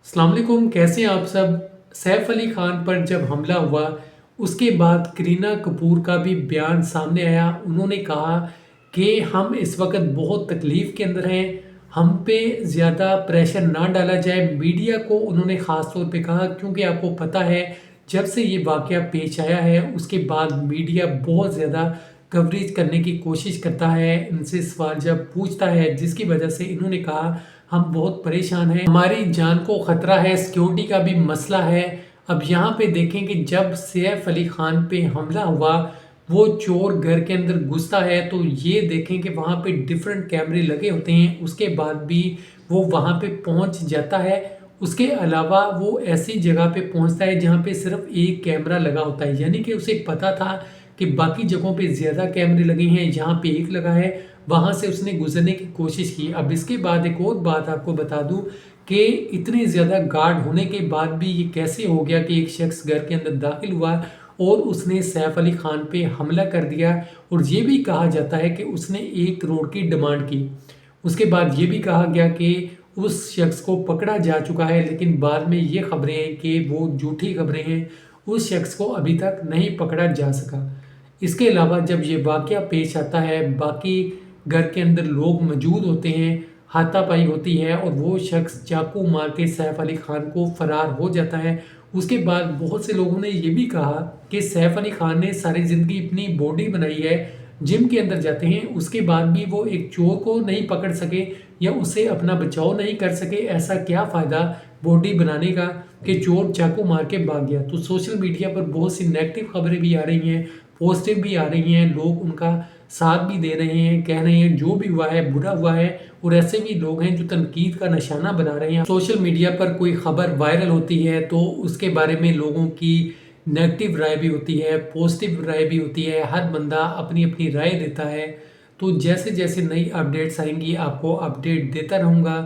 अस्सलाम वालेकुम, कैसे हैं आप सब। सैफ अली खान पर जब हमला हुआ उसके बाद करीना कपूर का भी बयान सामने आया। उन्होंने कहा कि हम इस वक्त बहुत तकलीफ़ के अंदर हैं, हम पे ज़्यादा प्रेशर ना डाला जाए। मीडिया को उन्होंने ख़ास तौर पे कहा क्योंकि आपको पता है जब से ये वाक़या पेश आया है उसके बाद मीडिया बहुत ज़्यादा कवरेज करने की कोशिश करता है, इनसे सवाल जब पूछता है, जिसकी वजह से इन्होंने कहा हम बहुत परेशान हैं, हमारी जान को ख़तरा है, सिक्योरिटी का भी मसला है। अब यहाँ पे देखें कि जब सैफ अली खान पे हमला हुआ, वो चोर घर के अंदर घुसता है तो ये देखें कि वहाँ पे डिफरेंट कैमरे लगे होते हैं, उसके बाद भी वो वहाँ पे पहुँच जाता है। उसके अलावा वो ऐसी जगह पे पहुँचता है जहाँ पे सिर्फ एक कैमरा लगा होता है, यानी कि उसे पता था कि बाकी जगहों पे ज़्यादा कैमरे लगे हैं, जहाँ पे एक लगा है वहाँ से उसने गुजरने की कोशिश की। अब इसके बाद एक और बात आपको बता दूं कि इतने ज़्यादा गार्ड होने के बाद भी ये कैसे हो गया कि एक शख्स घर के अंदर दाखिल हुआ और उसने सैफ अली खान पे हमला कर दिया। और ये भी कहा जाता है कि उसने 1 करोड़ की डिमांड की। उसके बाद ये भी कहा गया कि उस शख्स को पकड़ा जा चुका है, लेकिन बाद में ये खबरें हैं कि वो झूठी खबरें हैं, उस शख्स को अभी तक नहीं पकड़ा जा सका। इसके अलावा जब ये वाक़या पेश आता है, बाकी घर के अंदर लोग मौजूद होते हैं, हाथापाई होती है और वो शख्स चाकू मार के सैफ अली खान को फ़रार हो जाता है। उसके बाद बहुत से लोगों ने ये भी कहा कि सैफ अली खान ने सारी ज़िंदगी अपनी बॉडी बनाई है, जिम के अंदर जाते हैं, उसके बाद भी वो एक चोर को नहीं पकड़ सके या उससे अपना बचाव नहीं कर सके। ऐसा क्या फ़ायदा बॉडी बनाने का कि चोर चाकू मार के भाग गया। तो सोशल मीडिया पर बहुत सी नेगेटिव खबरें भी आ रही हैं, पॉजिटिव भी आ रही हैं, लोग उनका साथ भी दे रहे हैं, कह रहे हैं जो भी हुआ है बुरा हुआ है। और ऐसे भी लोग हैं जो तनकीद का निशाना बना रहे हैं। सोशल मीडिया पर कोई खबर वायरल होती है तो उसके बारे में लोगों की नेगेटिव राय भी होती है, पॉजिटिव राय भी होती है, हर बंदा अपनी अपनी राय देता है। तो जैसे जैसे नई अपडेट्स आएंगी आपको अपडेट देता रहूँगा।